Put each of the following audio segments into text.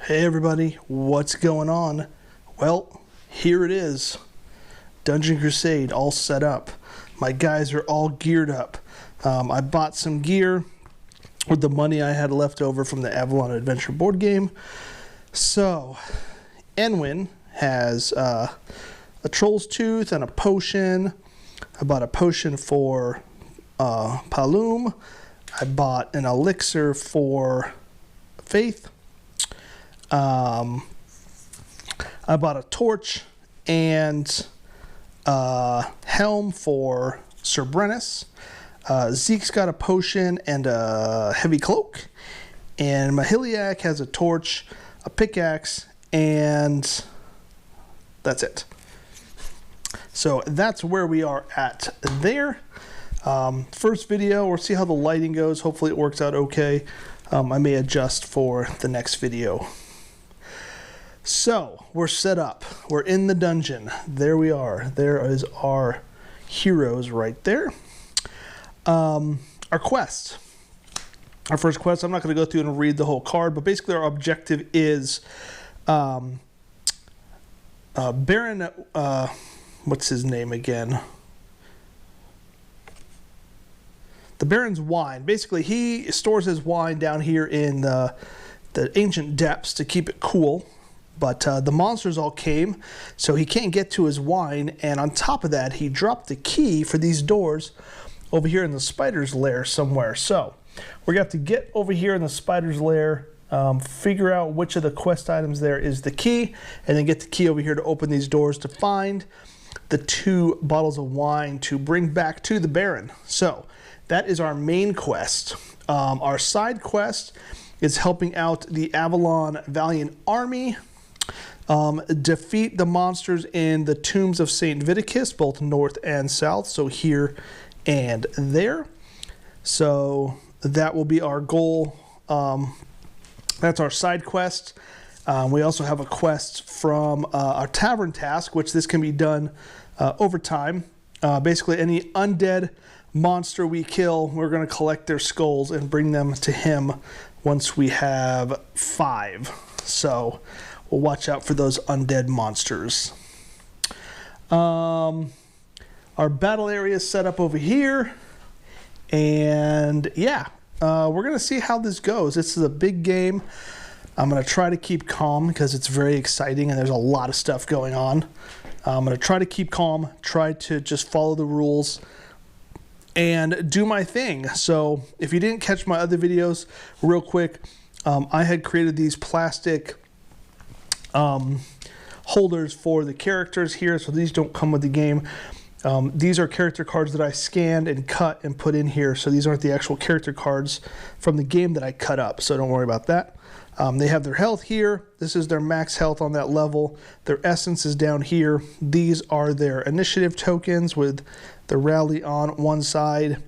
Hey everybody, what's going on? Well, here it is. Dungeon Crusade all set up. My guys are all geared up. I bought some gear with the money I had left over from the Avalon Adventure board game. So, Enwin has a Troll's Tooth and a potion. I bought a potion for Palum. I bought an elixir for Faith. I bought a torch and a helm for Sir Brennis. Zeke's got a potion and a heavy cloak. And Mahiliak has a torch, a pickaxe, and that's it. So that's where we are at there. First video, we'll see how the lighting goes. Hopefully it works out okay. I may adjust for the next video. So, we're set up. We're in the dungeon. There we are. There is our heroes right there. Our quest. Our first quest, I'm not going to go through and read the whole card, but basically our objective is Baron, what's his name again? The Baron's wine. Basically, he stores his wine down here in the ancient depths to keep it cool. But the monsters all came, so he can't get to his wine. And on top of that, he dropped the key for these doors over here in the spider's lair somewhere. So we're going to have to get over here in the spider's lair, figure out which of the quest items there is the key, and then get the key over here to open these doors to find the 2 bottles of wine to bring back to the Baron. So that is our main quest. Our side quest is helping out the Avalon Valiant Army. Defeat the monsters in the tombs of St. Viticus, both north and south, so here and there. So that will be our goal. That's our side quest. We also have a quest from our tavern task, which this can be done over time. Basically, any undead monster we kill, we're going to collect their skulls and bring them to him once we have 5. So we'll watch out for those undead monsters. Our battle area is set up over here. And yeah, we're going to see how this goes. This is a big game. I'm going to try to keep calm because it's very exciting and there's a lot of stuff going on. I'm going to try to keep calm, try to just follow the rules and do my thing. So if you didn't catch my other videos, real quick, I had created these plastic holders for the characters here, so these don't come with the game. These are character cards that I scanned and cut and put in here, so these aren't the actual character cards from the game that I cut up, so don't worry about that. They have their health here. This is their max health on that level. Their essence is down here. These are their initiative tokens with the rally on one side.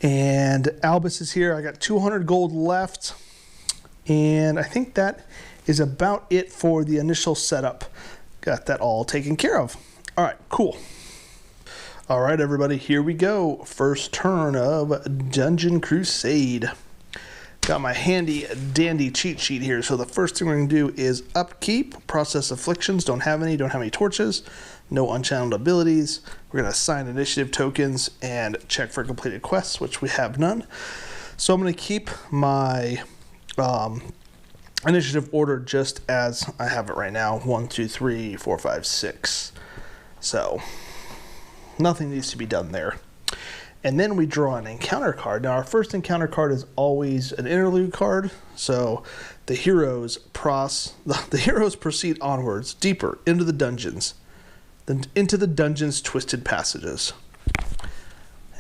And Albus is here. I got 200 gold left. And I think that is about it for the initial setup. Got that all taken care of. All right, cool. All right, everybody, here we go. First turn of Dungeon Crusade. Got my handy dandy cheat sheet here. So the first thing we're going to do is upkeep, process afflictions. Don't have any torches, no unchanneled abilities. We're going to assign initiative tokens and check for completed quests, which we have none. So I'm going to keep my initiative order just as I have it right now. 1, 2, 3, 4, 5, 6. So nothing needs to be done there. And then we draw an encounter card. Now our first encounter card is always an interlude card. So the heroes proceed onwards, deeper into the dungeons, into the dungeon's twisted passages.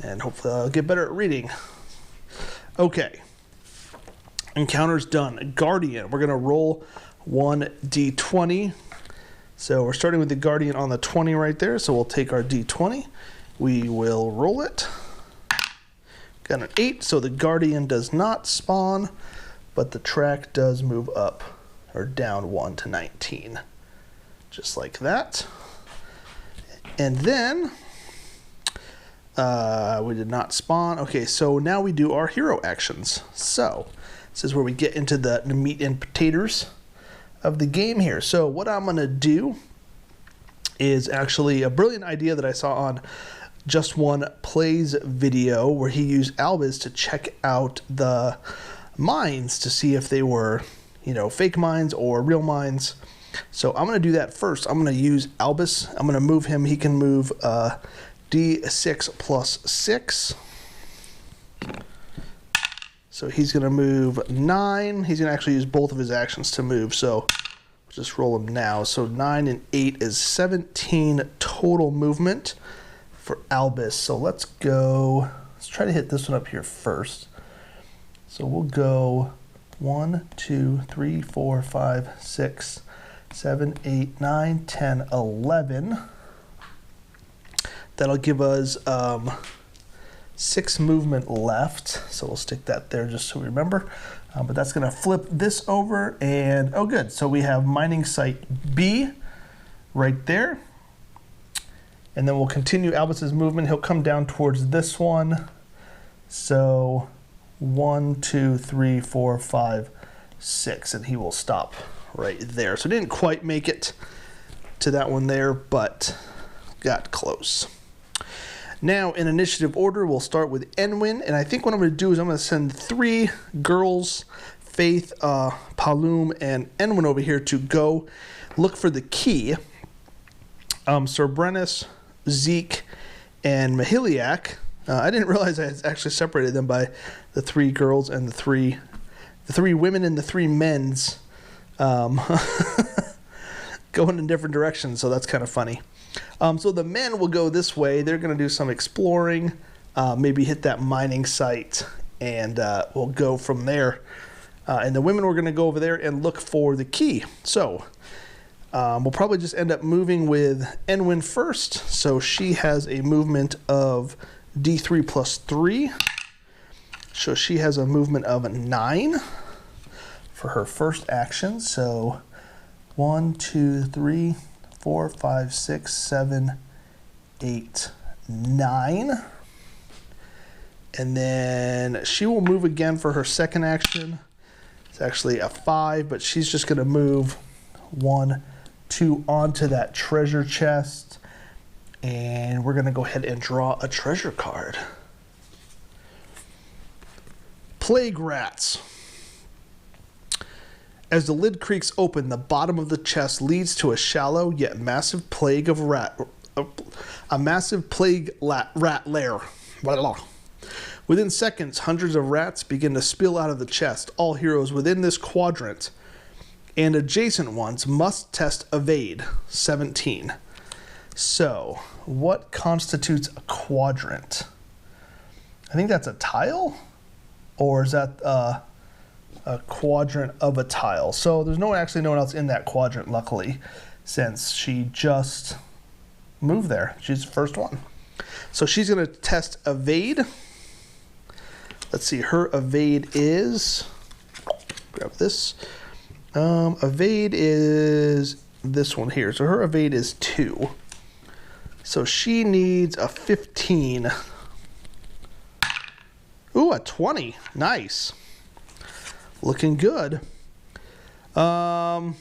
And hopefully I'll get better at reading. Okay. Encounter's done. Guardian. We're going to roll 1d20. So we're starting with the Guardian on the 20 right there. So we'll take our d20. We will roll it. Got an 8, so the Guardian does not spawn, but the track does move up or down 1 to 19. Just like that. And then we did not spawn. Okay, so now we do our hero actions. So this is where we get into the meat and potatoes. of the game here. So what I'm going to do is actually a brilliant idea that I saw on Just One Plays video, where he used Albus to check out the mines to see if they were, you know, fake mines or real mines. So I'm going to do that first. I'm going to use Albus. I'm going to move him. He can move D6 plus 6. So he's going to move 9. He's going to actually use both of his actions to move. So we'll just roll him now. So 9 and 8 is 17 total movement for Albus. So let's go. Let's try to hit this one up here first. So we'll go 1, 2, 3, 4, 5, 6, 7, 8, 9, 10, 11. That'll give us 6 movement left, so we'll stick that there just so we remember. But that's going to flip this over, and oh good, so we have mining site B right there. And then we'll continue Albus's movement. He'll come down towards this one. So 1, 2, 3, 4, 5, 6, and he will stop right there. So didn't quite make it to that one there, but got close. Now, in initiative order, we'll start with Enwin, and I think what I'm going to do is I'm going to send 3 girls, Faith, Palum, and Enwin over here to go look for the key. Sir Brennus, Zeke, and Mahiliak. I didn't realize I had actually separated them by the 3 girls and the three women and the 3 men's going in different directions, so that's kind of funny. So the men will go this way. They're going to do some exploring, maybe hit that mining site, and we'll go from there. And the women were going to go over there and look for the key. So we'll probably just end up moving with Enwin first. So she has a movement of D3 plus 3. So she has a movement of 9 for her first action. So 1, 2, 3, 4, 5, 6, 7, 8, 9. And then she will move again for her second action. It's actually a 5, but she's just going to move 1, 2 onto that treasure chest. And we're going to go ahead and draw a treasure card. Plague Rats. As the lid creaks open, the bottom of the chest leads to a shallow yet massive plague of rat lair. Within seconds, hundreds of rats begin to spill out of the chest. All heroes within this quadrant and adjacent ones must test evade 17. So, what constitutes a quadrant? I think that's a tile, or is that a quadrant of a tile? So there's actually no one else in that quadrant, luckily, since she just moved there. She's the first one. So she's going to test evade. Let's see, her evade is, grab this. Evade is this one here. So her evade is 2. So she needs a 15. Ooh, a 20. Nice. Looking good. On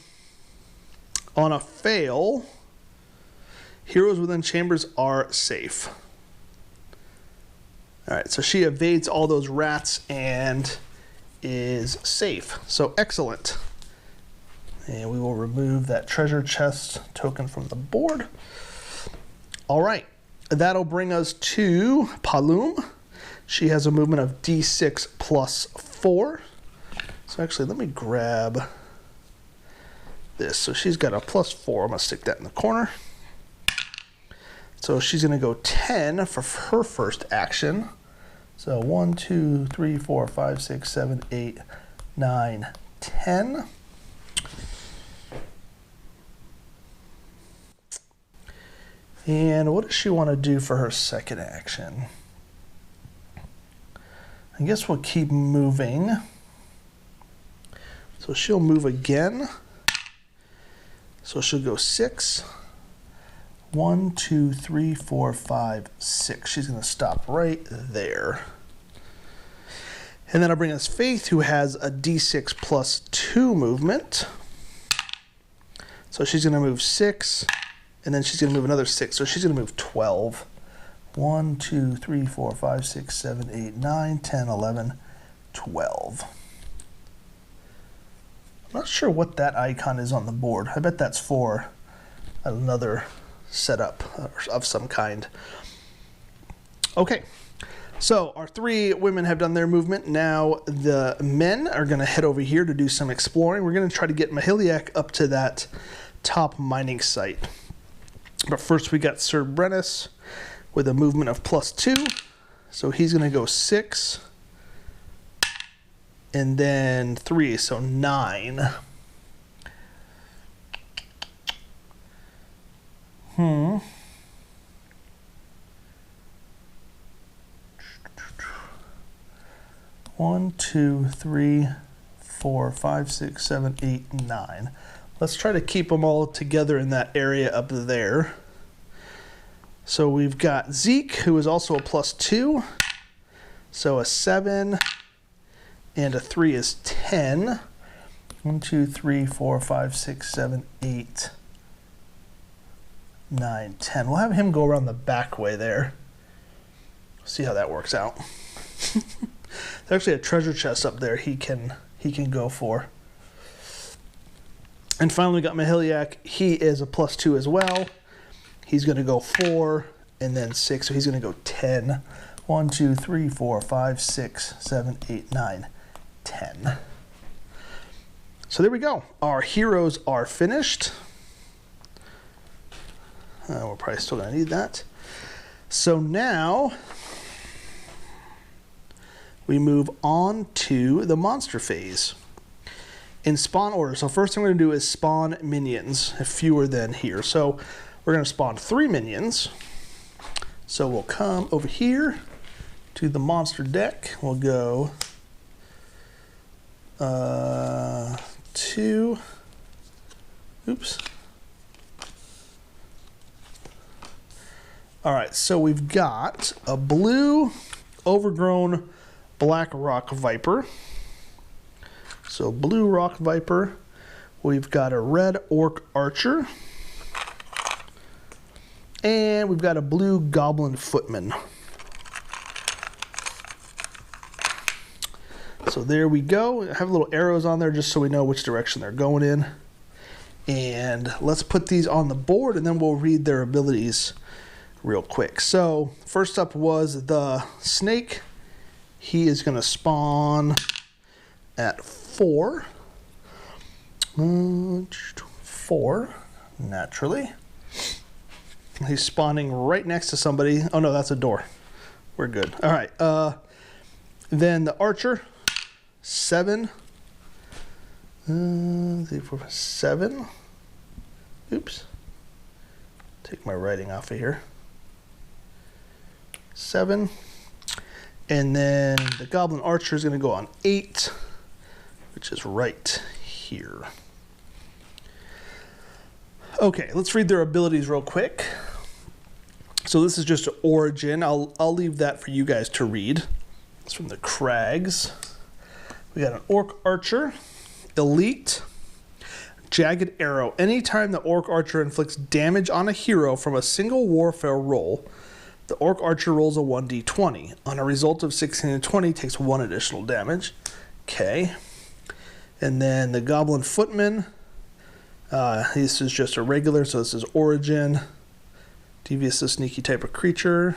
a fail, heroes within chambers are safe. All right, so she evades all those rats and is safe. So excellent. And we will remove that treasure chest token from the board. All right, that'll bring us to Palum. She has a movement of D6 plus 4. So actually, let me grab this. So she's got a plus 4. I'm going to stick that in the corner. So she's going to go 10 for her first action. So 1, 2, 3, 4, 5, 6, 7, 8, 9, 10. And what does she want to do for her second action? I guess we'll keep moving. So she'll move again. So she'll go 6. 1, 2, 3, 4, 5, 6. She's going to stop right there. And then I'll bring us Faith, who has a D6 plus 2 movement. So she's going to move 6, and then she's going to move another 6. So she's going to move 12. 1, 2, 3, 4, 5, 6, 7, 8, 9, 10, 11, 12. I'm not sure what that icon is on the board. I bet that's for another setup of some kind. Okay, so our 3 women have done their movement. Now the men are going to head over here to do some exploring. We're going to try to get Mahiliak up to that top mining site. But first we got Sir Brennus with a movement of +2. So he's going to go 6. And then 3, so 9. 1, 2, 3, 4, 5, 6, 7, 8, 9. Let's try to keep them all together in that area up there. So we've got Zeke, who is also a +2. So a 7 and a 3 is 10. 1, 2, 3, 4, 5, 6, 7, 8, 9, 10. We'll have him go around the back way there. See how that works out. There's actually a treasure chest up there he can go for. And finally we got Mahiliak. He is a +2 as well. He's going to go 4 and then 6, so he's going to go 10. 1, 2, 3, 4, 5, 6, 7, 8, 9, 10. So there we go. Our heroes are finished. We're probably still going to need that. So now we move on to the monster phase. In spawn order, so first thing we're going to do is spawn minions, fewer than here. So we're going to spawn 3 minions. So we'll come over here to the monster deck. We'll go 2. Oops. All right, so we've got a blue overgrown black rock viper. So blue rock viper. We've got a red orc archer. And we've got a blue goblin footman. So there we go. I have little arrows on there just so we know which direction they're going in. And let's put these on the board and then we'll read their abilities real quick. So first up was the snake. He is going to spawn at 4. 4, naturally. He's spawning right next to somebody. Oh no, that's a door. We're good. All right. Then the archer, 7. 3, 4, 7. Oops. Take my writing off of here. 7. And then the goblin archer is going to go on 8, which is right here. Okay, let's read their abilities real quick. So this is just an origin. I'll leave that for you guys to read. It's from the Crags. We got an orc archer, elite, jagged arrow. Anytime the orc archer inflicts damage on a hero from a single warfare roll, the orc archer rolls a 1d20. On a result of 16 and 20, takes 1 additional damage. Okay. And then the goblin footman. This is just a regular, so this is origin. Devious, a sneaky type of creature.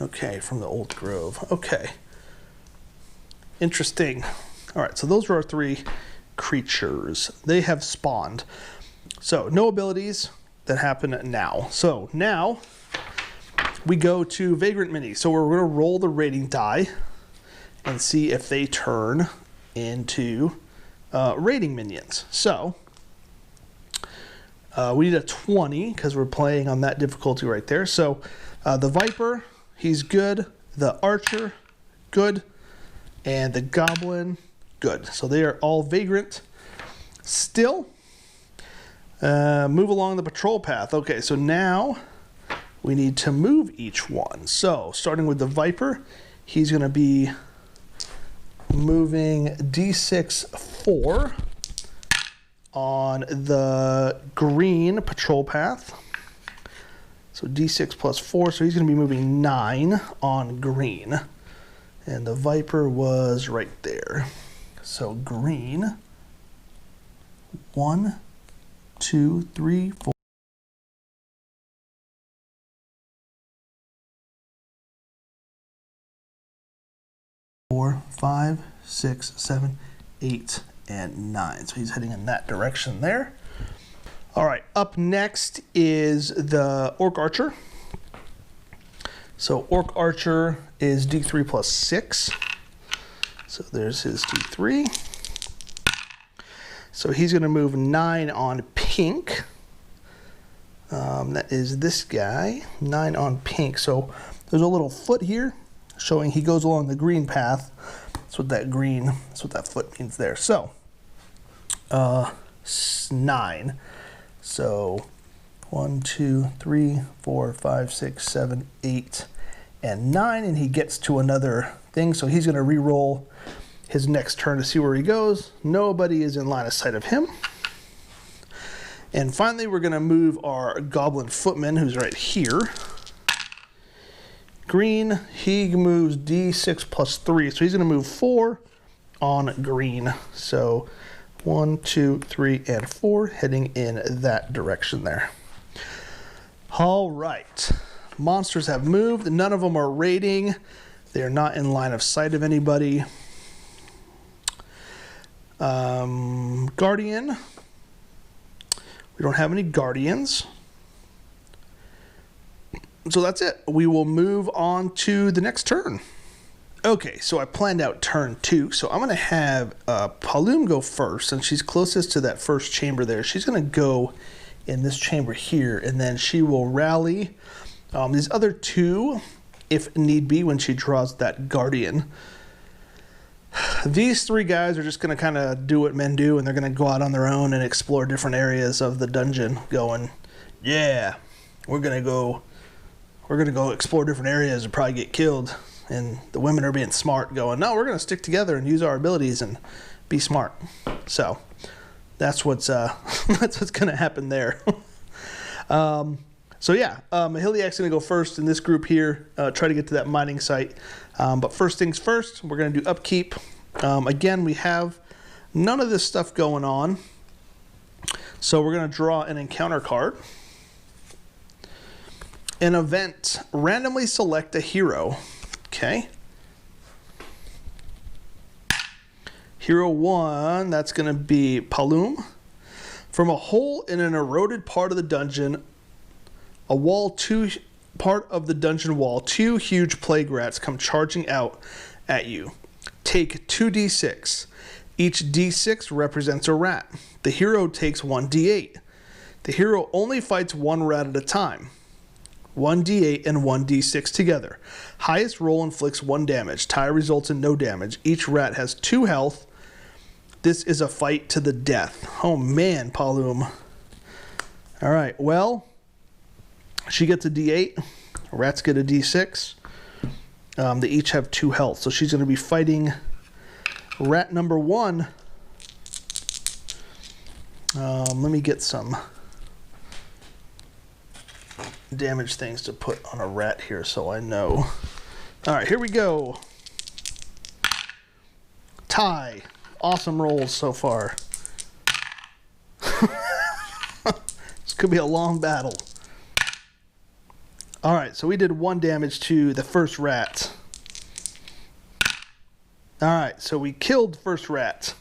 Okay, from the old grove. Okay. Interesting. All right, so those are our 3 creatures. They have spawned. So no abilities that happen now. So now we go to Vagrant Mini. So we're going to roll the rating die and see if they turn into rating minions. So we need a 20 because we're playing on that difficulty right there. So the Viper, he's good. The Archer, good. And the Goblin, good. So they are all Vagrant still. Move along the patrol path. Okay, so now we need to move each one. So starting with the Viper, he's going to be moving D6 4. on the green patrol path. So D6 plus 4, so he's going to be moving 9 on green. And the Viper was right there. So green, 1, 2, 3, 4, 5, 6, 7, 8, and 9. So he's heading in that direction there. All right, up next is the Orc Archer. So Orc Archer is D3 plus 6. So there's his D3. So he's going to move 9 on pink. That is this guy, 9 on pink. So there's a little foot here showing he goes along the green path. That's what that foot means there. So 9. So 1, 2, 3, 4, 5, 6, 7, 8, and 9, and he gets to another thing. So he's going to re-roll his next turn to see where he goes. Nobody is in line of sight of him. And finally, we're going to move our Goblin Footman, who's right here. Green, he moves D6 plus 3, so he's going to move 4 on green. So 1, 2, 3, and 4, heading in that direction there. All right. Monsters have moved. None of them are raiding. They're not in line of sight of anybody. Guardian. We don't have any Guardians. So that's it. We will move on to the next turn. Okay, so I planned out turn 2. So I'm going to have Paloom go first, and she's closest to that first chamber there. She's going to go in this chamber here, and then she will rally these other 2, if need be, when she draws that Guardian. These 3 guys are just going to kind of do what men do, and they're going to go out on their own and explore different areas of the dungeon, going, yeah, we're going to go explore different areas and probably get killed. And the women are being smart, going, no, we're going to stick together and use our abilities and be smart. So that's what's that's what's going to happen there. So yeah, Mahiliak's going to go first in this group here, try to get to that mining site. But first things first, we're going to do upkeep. Again, we have none of this stuff going on. So we're going to draw an encounter card. An event, randomly select a hero. Okay. Hero 1, that's going to be Paloom. From a hole in an eroded part of the dungeon, part of the dungeon wall, 2 huge plague rats come charging out at you. Take 2d6. Each d6 represents a rat. The hero takes 1d8. The hero only fights 1 rat at a time. 1d8 and 1d6 together. Highest roll inflicts 1 damage. Tie results in no damage. Each rat has 2 health. This is a fight to the death. Oh man, Paloom. Alright, well, she gets a d8. Rats get a d6. They each have 2 health. So she's going to be fighting rat number 1. Let me get some damage things to put on a rat here so I know. Alright, here we go. Tie. Awesome rolls so far. This could be a long battle. Alright, so we did 1 damage to the first rat. Alright, so we killed the first rat.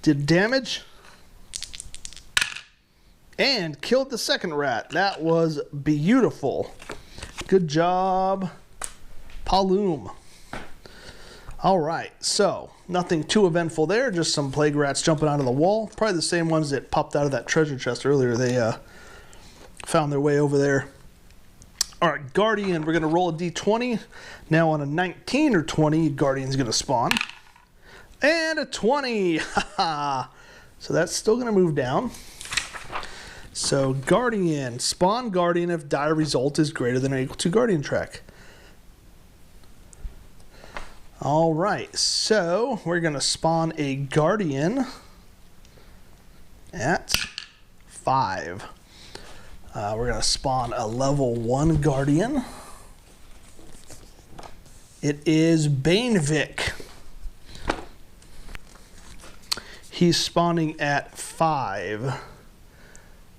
Did damage. And killed the second rat. That was beautiful. Good job, Paloom. Alright, so nothing too eventful there. Just some plague rats jumping out of the wall. Probably the same ones that popped out of that treasure chest earlier. They found their way over there. Alright, Guardian. We're going to roll a d20. Now on a 19 or 20, Guardian's going to spawn. And a 20. Haha. So that's still going to move down. So Guardian, spawn Guardian if dire result is greater than or equal to Guardian track. All right, so we're going to spawn a Guardian at 5. We're going to spawn a level 1 Guardian. It is Banevic. He's spawning at 5.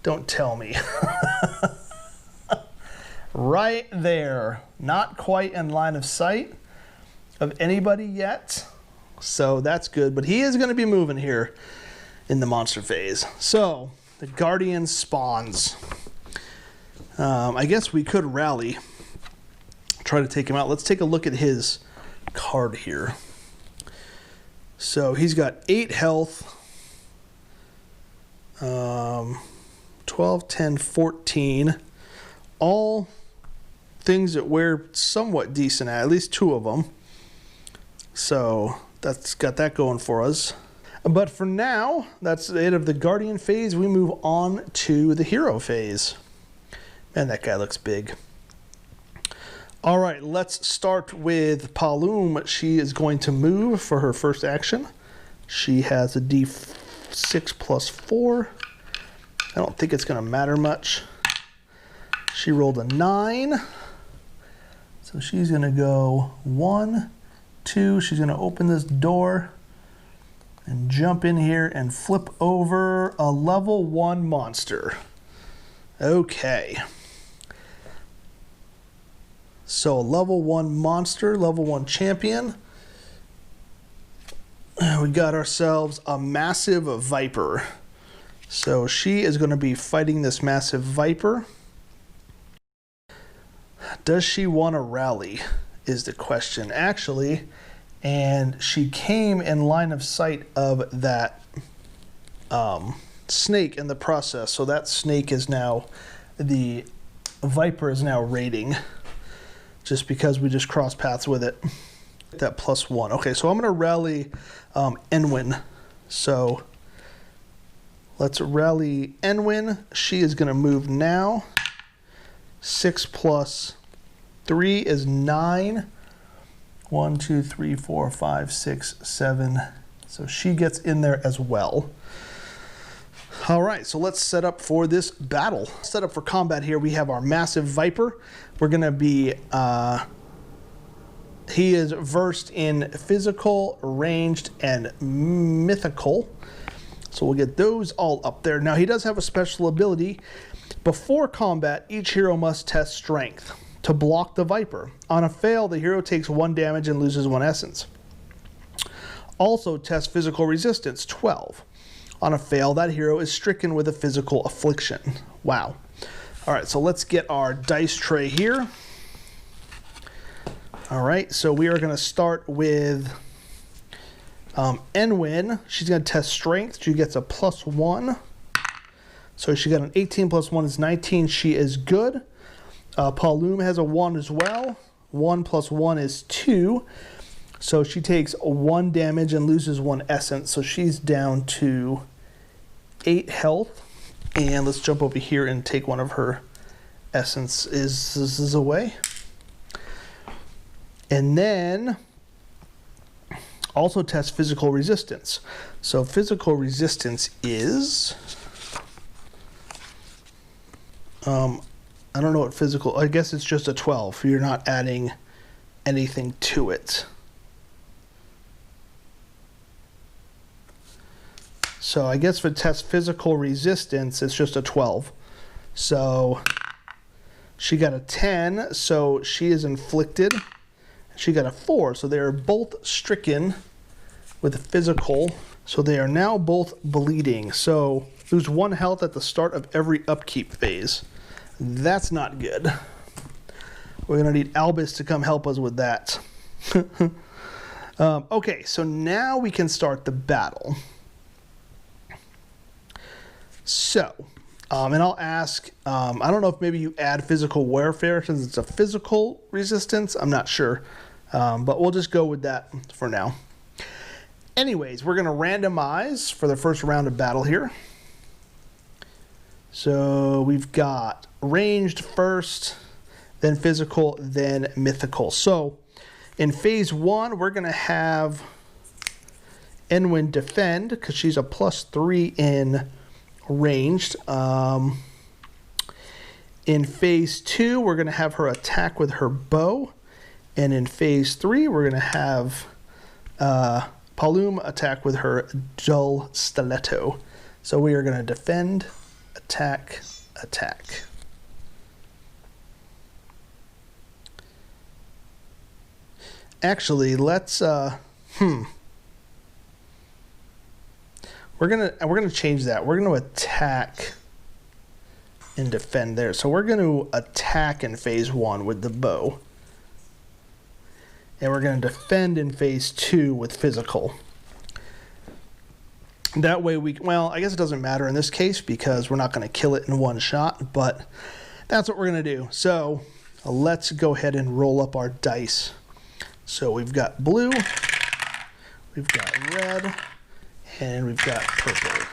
Don't tell me. Right there. Not quite in line of sight of anybody yet. So that's good. But he is going to be moving here in the monster phase. So the Guardian spawns. I guess we could rally. Try to take him out. Let's take a look at his card here. So he's got 8 health. 12, 10, 14. All things that we're somewhat decent at least 2 of them. So that's got that going for us. But for now, that's it of the Guardian phase. We move on to the Hero phase. Man, that guy looks big. All right, let's start with Palom. She is going to move for her first action. She has a D6 plus 4. I don't think it's going to matter much. She rolled a 9. So she's going to go 1, 2. She's going to open this door and jump in here and flip over a level 1 monster. Okay. So a level 1 monster, level 1 champion. We got ourselves a massive Viper. So she is going to be fighting this massive Viper. Does she want to rally is the question, actually. And she came in line of sight of that snake in the process. So that snake is now, the Viper is now raiding. Just because we just cross paths with it. That plus 1. Okay, so I'm going to rally Enwin. So let's rally Enwin. She is going to move now. 6 plus 3 is 9. 1, 2, 3, 4, 5, 6, 7. So she gets in there as well. All right, so let's set up for this battle. Set up for combat here. We have our massive Viper. We're going to be, he is versed in physical, ranged, and mythical. So we'll get those all up there. Now he does have a special ability. Before combat, each hero must test strength to block the Viper. On a fail, the hero takes 1 damage and loses 1 essence. Also test physical resistance, 12. On a fail, that hero is stricken with a physical affliction. Wow. All right, so let's get our dice tray here. All right, so we are going to start with Enwin. She's going to test strength. She gets a plus 1. So she got an 18 plus 1 is 19. She is good. Palom has a 1 as well. 1 plus 1 is 2. So she takes 1 damage and loses 1 essence. So she's down to 8 health. And let's jump over here and take one of her essences away. And then also test physical resistance. So physical resistance is, I don't know what physical, I guess it's just a 12. You're not adding anything to it. So I guess for test physical resistance, it's just a 12. So she got a 10, so she is inflicted. She got a 4, so they are both stricken with a physical. So they are now both bleeding. So lose 1 health at the start of every upkeep phase. That's not good. We're going to need Albus to come help us with that. Okay, so now we can start the battle. So, and I'll ask, I don't know if maybe you add physical warfare since it's a physical resistance. I'm not sure, but we'll just go with that for now. Anyways, we're going to randomize for the first round of battle here. So we've got ranged first, then physical, then mythical. So In phase 1, we're going to have Enwin defend because she's a +3 in ranged. In phase 2, we're going to have her attack with her bow. And in phase 3, we're going to have Palum attack with her dull stiletto. So we are going to defend, attack, attack. Actually, let's we're gonna change that. We're gonna attack and defend there. So we're gonna attack in phase 1 with the bow. And we're gonna defend in phase 2 with physical. That way well, I guess it doesn't matter in this case because we're not gonna kill it in one shot, but that's what we're gonna do. So let's go ahead and roll up our dice. So we've got blue, we've got red, and we've got purple.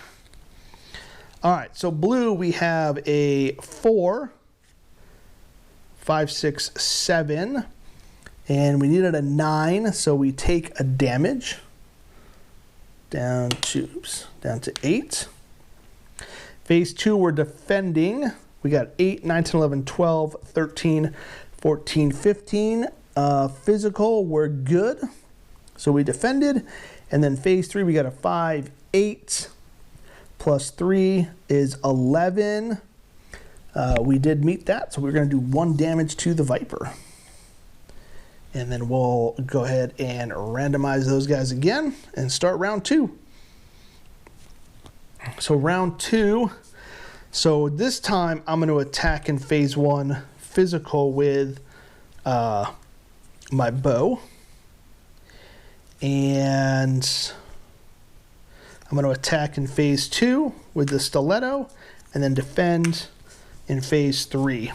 All right, so blue, we have a 4, 5, 6, 7, and we needed a 9, so we take a damage down to 8. Phase 2, we're defending. We got 8, 9, 10, 11, 12, 13, 14, 15. Physical, we're good. So we defended. And then phase 3, we got a 5, 8, +3 is 11. We did meet that, so we're going to do 1 damage to the Viper. And then we'll go ahead and randomize those guys again and start round 2. So round 2, so this time I'm going to attack in phase 1 physical with my bow, and I'm going to attack in phase 2 with the stiletto, and then defend in phase 3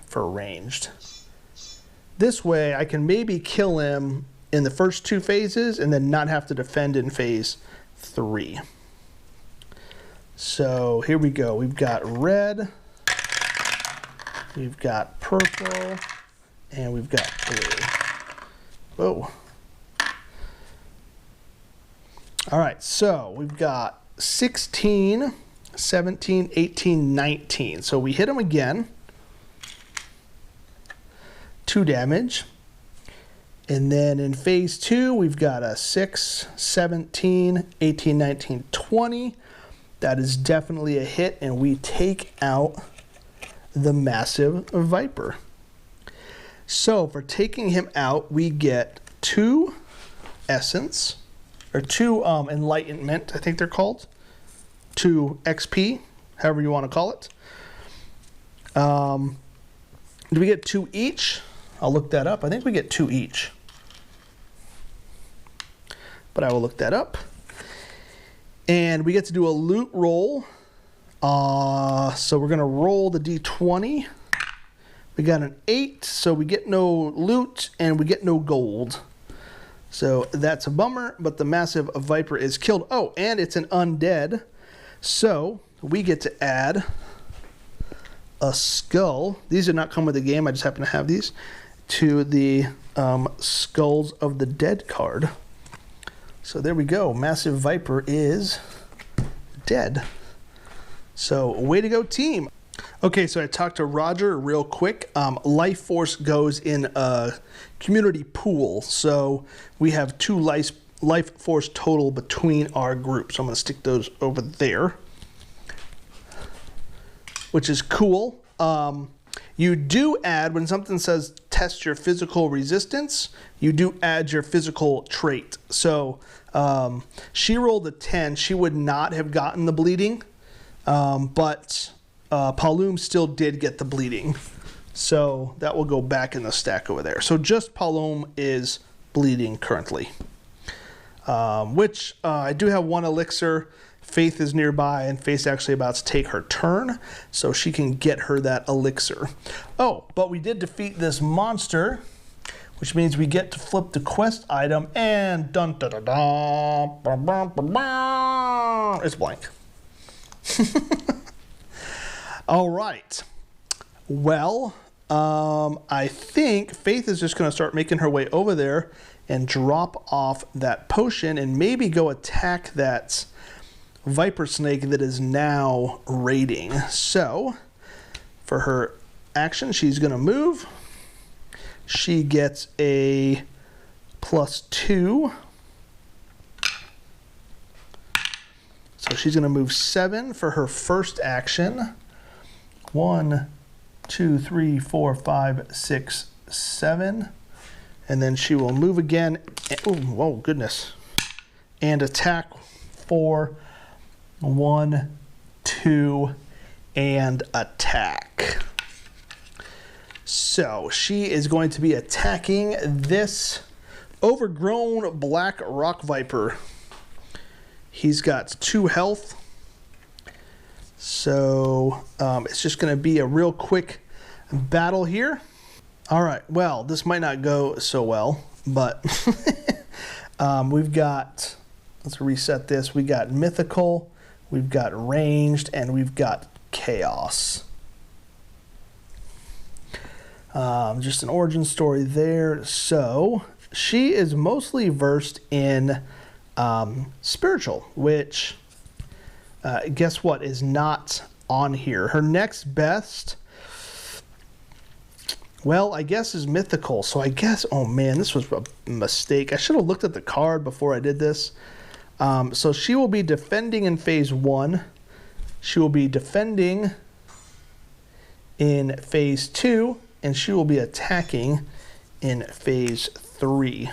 for ranged. This way I can maybe kill him in the first 2 phases and then not have to defend in phase 3. So here we go. We've got red, we've got purple, and we've got blue. Whoa. All right, so we've got 16, 17, 18, 19. So we hit him again. 2 damage. And then in phase 2, we've got a 6, 17, 18, 19, 20. That is definitely a hit, and we take out the massive Viper. So for taking him out, we get 2 essence, or 2 enlightenment, I think they're called, 2 XP, however you want to call it. Do we get 2 each? I'll look that up. I think we get 2 each, but I will look that up. And we get to do a loot roll. So we're going to roll the D20. We got an 8, so we get no loot and we get no gold. So that's a bummer, but the massive Viper is killed. Oh, and it's an undead. So we get to add a skull. These did not come with the game. I just happen to have these to the Skulls of the Dead card. So there we go. Massive Viper is dead. So way to go, team. Okay, so I talked to Roger real quick. Life Force goes in a community pool. So we have 2 Life Force total between our groups. So I'm going to stick those over there, which is cool. You do add, when something says test your physical resistance, you do add your physical trait. So she rolled a 10. She would not have gotten the bleeding, but Palum still did get the bleeding. So that will go back in the stack over there. So just Palum is bleeding currently, which I do have 1 elixir. Faith is nearby, and Faith's actually about to take her turn, so she can get her that elixir. Oh, but we did defeat this monster, which means we get to flip the quest item, and dun dun dun dun, bum, bum, bum, bum, it's blank. All right. Well, I think Faith is just going to start making her way over there and drop off that potion and maybe go attack that Viper Snake that is now raiding. So, for her action, she's going to move. She gets a +2. So she's going to move 7 for her first action. 1, 2, 3, 4, 5, 6, 7. And then she will move again. Oh, whoa, goodness. And attack for 1, 2, and attack. So she is going to be attacking this overgrown black rock viper. He's got 2 health. So it's just going to be a real quick battle here. All right, well, this might not go so well, but we've got, let's reset this. We got mythical, we've got ranged, and we've got chaos. Just an origin story there. So she is mostly versed in spiritual, which guess what is not on here. Her next best, well, I guess is mythical. So I guess, oh man, this was a mistake. I should have looked at the card before I did this. So she will be defending in phase 1. She will be defending in phase 2, and she will be attacking in phase 3.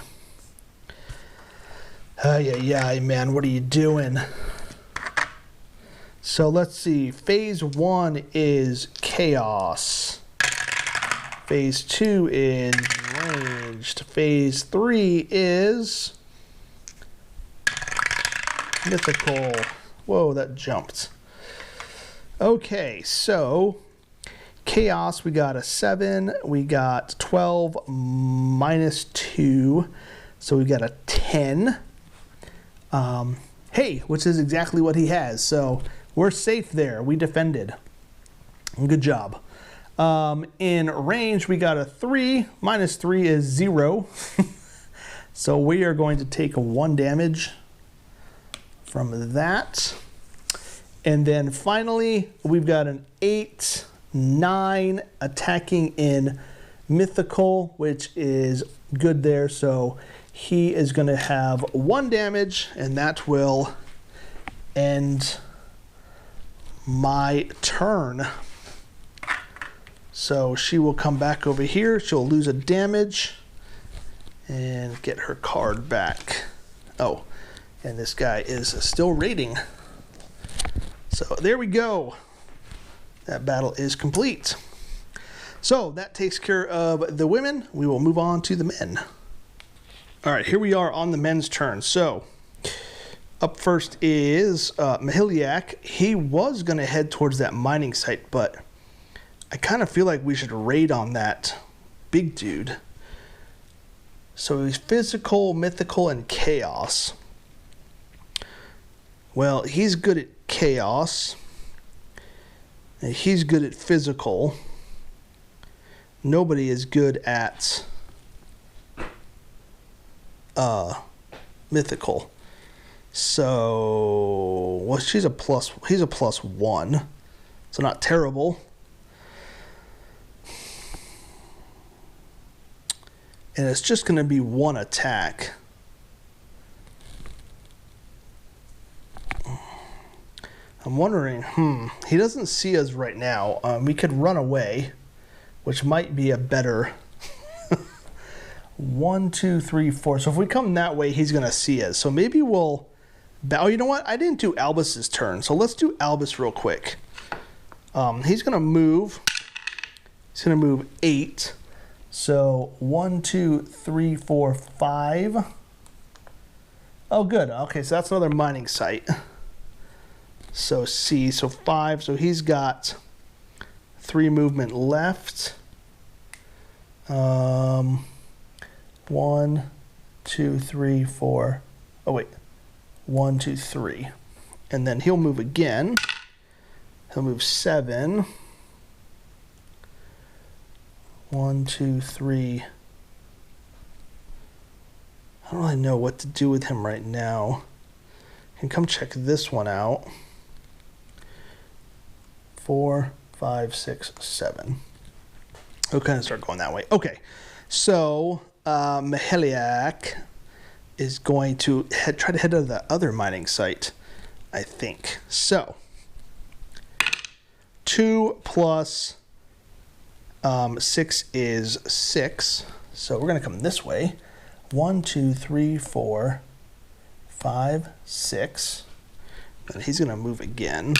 Yeah, man, what are you doing? So let's see. Phase 1 is chaos. Phase 2 is ranged. Phase 3 is mythical. Whoa, that jumped. Okay, so chaos, we got a 7. We got 12 -2. So we got a 10. Hey, which is exactly what he has. So we're safe there. We defended. Good job. In range, we got a 3. -3 is 0. So we are going to take 1 damage from that. And then finally, we've got an 8, 9 attacking in mythical, which is good there. So he is going to have 1 damage, and that will end my turn. So she will come back over here. She'll lose a damage and get her card back. Oh, and this guy is still raiding. So there we go. That battle is complete. So that takes care of the women. We will move on to the men. All right, here we are on the men's turn. So up first is Mahiliak. He was going to head towards that mining site, but I kind of feel like we should raid on that big dude. So he's physical, mythical, and chaos. Well, he's good at chaos. And he's good at physical. Nobody is good at mythical. So, well, he's a +1. So not terrible. And it's just going to be 1 attack. I'm wondering, he doesn't see us right now. We could run away, which might be a better 1, 2, 3, 4. So if we come that way, he's going to see us. So maybe we'll... Oh, you know what? I didn't do Albus's turn. So let's do Albus real quick. He's going to move. He's going to move 8. So 1, 2, 3, 4, 5. Oh, good. Okay, so that's another mining site. So C, so 5. So he's got 3 movement left. 1, 2, 3, 4. Oh, wait. 1, 2, 3. And then he'll move again. He'll move 7. 1, 2, 3. I don't really know what to do with him right now. Can come check this one out. 4, 5, 6, 7. We'll kind of start going that way. Okay, so Miheliak is going to try to head to the other mining site, I think. So 2 plus 6 is 6. So we're going to come this way. 1, 2, 3, 4, 5, 6. And he's going to move again.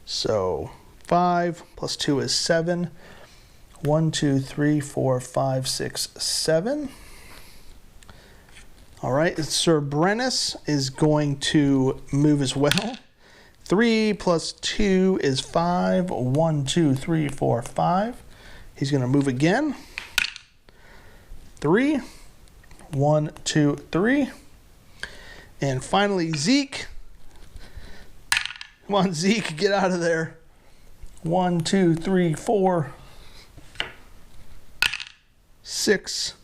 So 5 plus 2 is 7. 1, 2, 3, 4, 5, 6, 7. All right, Sir Brennus is going to move as well. 3 plus 2 is 5. 1, 2, 3, 4, 5. He's going to move again. 3. 1, 2, 3. And finally, Zeke. Come on, Zeke, get out of there. 1, 2, 3, 4, 6,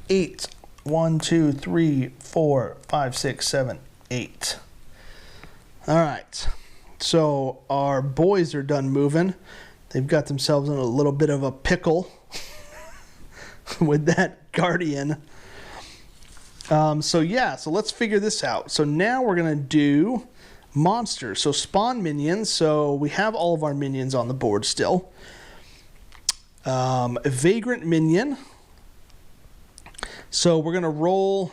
8. 1, 2, 3, 4, 5, 6, 7, 8. All right. So our boys are done moving. They've got themselves in a little bit of a pickle with that guardian. So let's figure this out. So now we're going to do monsters. So spawn minions. So we have all of our minions on the board still. A vagrant minion. So we're going to roll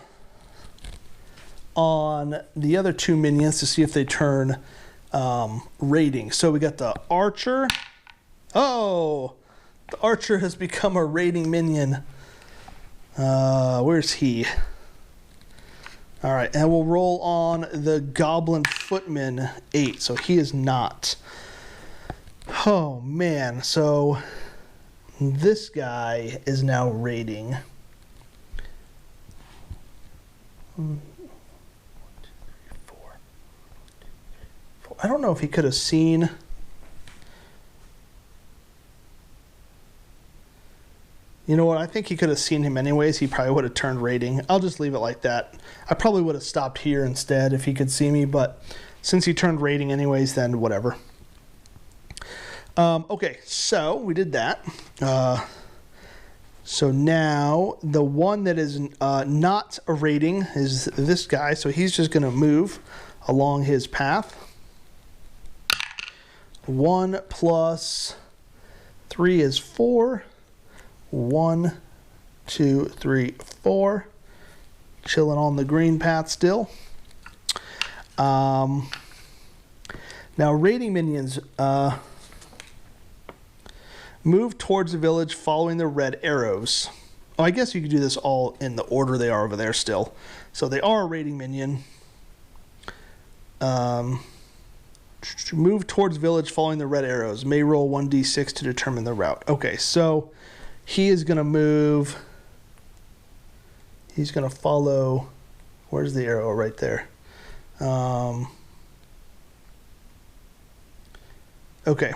on the other 2 minions to see if they turn raiding. So we got the archer. Oh, the archer has become a raiding minion. Where's he? All right, and we'll roll on the goblin footman 8. So he is not. Oh, man. So this guy is now raiding. 1, 2, 3, 4. I don't know if he could have seen. You know what? I think he could have seen him anyways. He probably would have turned raiding. I'll just leave it like that. I probably would have stopped here instead if he could see me, but since he turned raiding anyways, then whatever. Okay, so we did that. So now the one that is not a raiding is this guy. So he's just going to move along his path. 1 plus 3 is 4. 1, 2, 3, 4. Chilling on the green path still. Now raiding minions move towards the village following the red arrows. Oh, I guess you could do this all in the order they are over there still. So they are a raiding minion. Move towards village following the red arrows. May roll 1d6 to determine the route. Okay, so he is going to move. He's going to follow. Where's the arrow? Right there. Okay.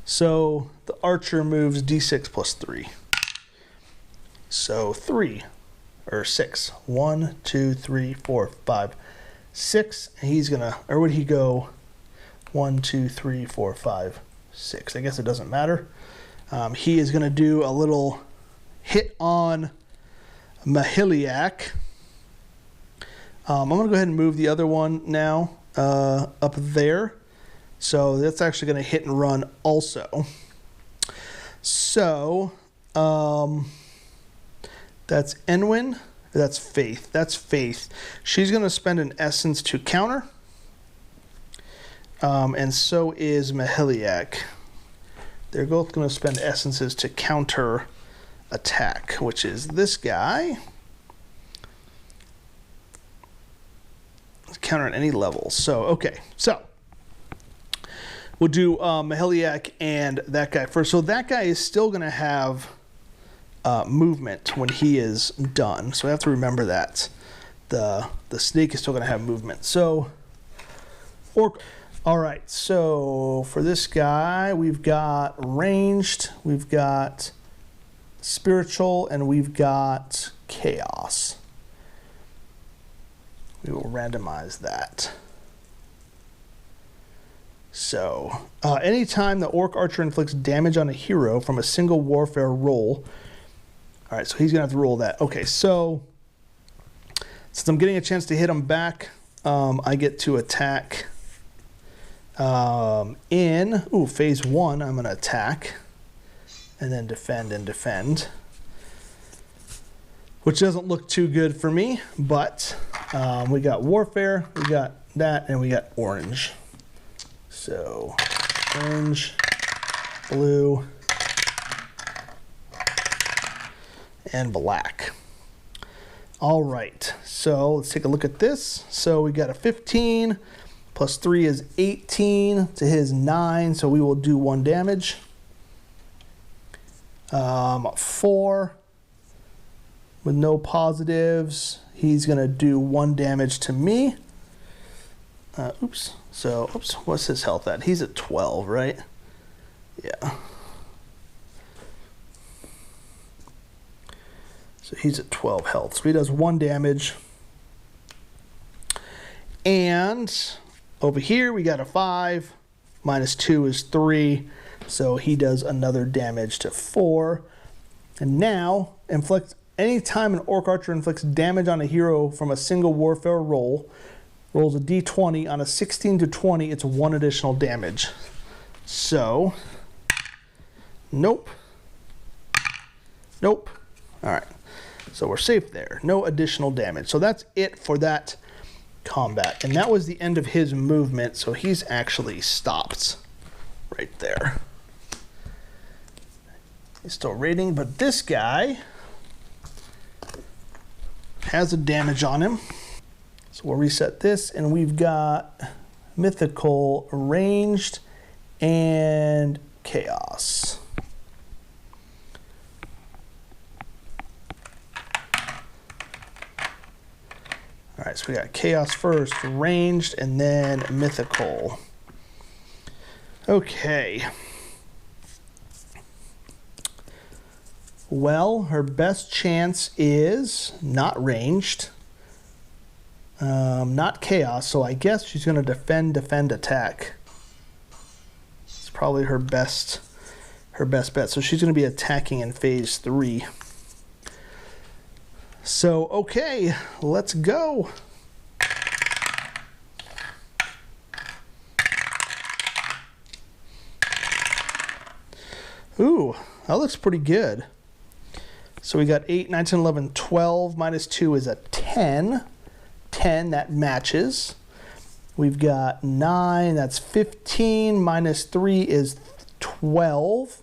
So the archer moves d6 plus 3. So 3 or 6. 1, 2, 3, 4, 5, 6. And he's going to, or would he go 1, 2, 3, 4, 5, 6? I guess it doesn't matter. He is going to do a little hit on Miheliak. I'm going to go ahead and move the other one now up there. So that's actually going to hit and run also. So that's Enwin. That's Faith. That's Faith. She's going to spend an essence to counter. And so is Miheliak. They're both going to spend essences to counter attack, which is this guy. Counter at any level. So, okay. So, we'll do Miheliak and that guy first. So, that guy is still going to have movement when he is done. So, I have to remember that. The snake is still going to have movement. So, All right, so for this guy, we've got ranged, we've got spiritual, and we've got chaos. We will randomize that. So, anytime the orc archer inflicts damage on a hero from a single warfare roll. All right, so he's going to have to roll that. Okay, so since I'm getting a chance to hit him back, I get to attack in phase 1. I'm going to attack and then defend and defend, which doesn't look too good for me, but we got warfare, we got that, and we got orange. So orange, blue, and black. All right, so let's take a look at this. So we got a 15 plus 3 is 18 to his 9, so we will do 1 damage. 4 with no positives. He's gonna do 1 damage to me. What's his health at? He's at 12, right? Yeah. So he's at 12 health. So he does 1 damage. And over here we got a 5. Minus 2 is 3. So he does another damage to 4. And now, anytime an orc archer inflicts damage on a hero from a single warfare roll, rolls a d20, on a 16 to 20, it's 1 additional damage. So, nope. Nope. All right. So we're safe there. No additional damage. So that's it for that combat. And that was the end of his movement, so he's actually stopped right there. He's still raiding, but this guy has a damage on him. So we'll reset this, and we've got mythical, ranged, and chaos. All right, so we got chaos first, ranged, and then mythical. Okay. Well, her best chance is not ranged, not chaos, so I guess she's going to defend, attack. It's probably her best bet. So she's going to be attacking in phase 3. So, okay, let's go. Ooh, that looks pretty good. So we got 8, 9, 10, 11, 12. Minus 2 is a 10. 10, that matches. We've got 9, that's 15. Minus 3 is 12.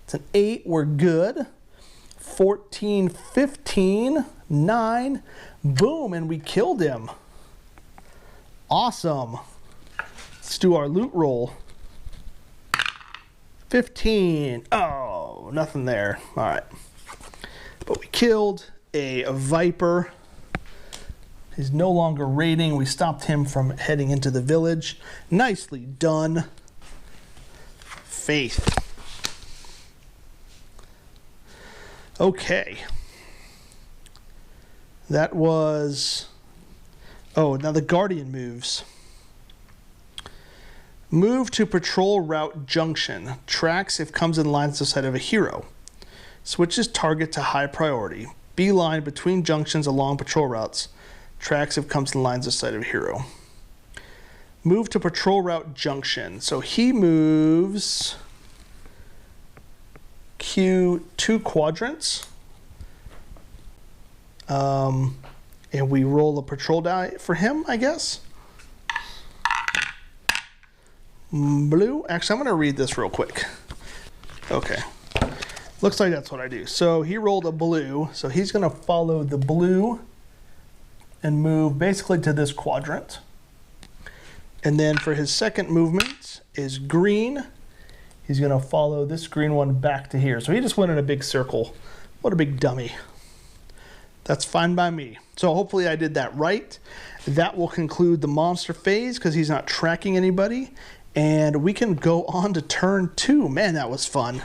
It's an 8, we're good. 14, 15, 9. Boom, and we killed him. Awesome. Let's do our loot roll. 15. Oh, nothing there. All right. But we killed a viper. He's no longer raiding. We stopped him from heading into the village. Nicely done. Faith. Okay. That was... Oh, now the Guardian moves. Move to patrol route junction. Tracks if comes in lines to sight of a hero. Switches target to high priority. Beeline between junctions along patrol routes. Tracks if comes in lines of sight of a hero. Move to patrol route junction. So he moves Q2 quadrants. And we roll a patrol die for him, I guess. Blue. Actually, I'm going to read this real quick. Okay. Looks like that's what I do. So he rolled a blue. So he's going to follow the blue and move basically to this quadrant. And then for his second movement is green. He's going to follow this green one back to here. So he just went in a big circle. What a big dummy. That's fine by me. So hopefully I did that right. That will conclude the monster phase because he's not tracking anybody. And we can go on to turn 2. Man, that was fun.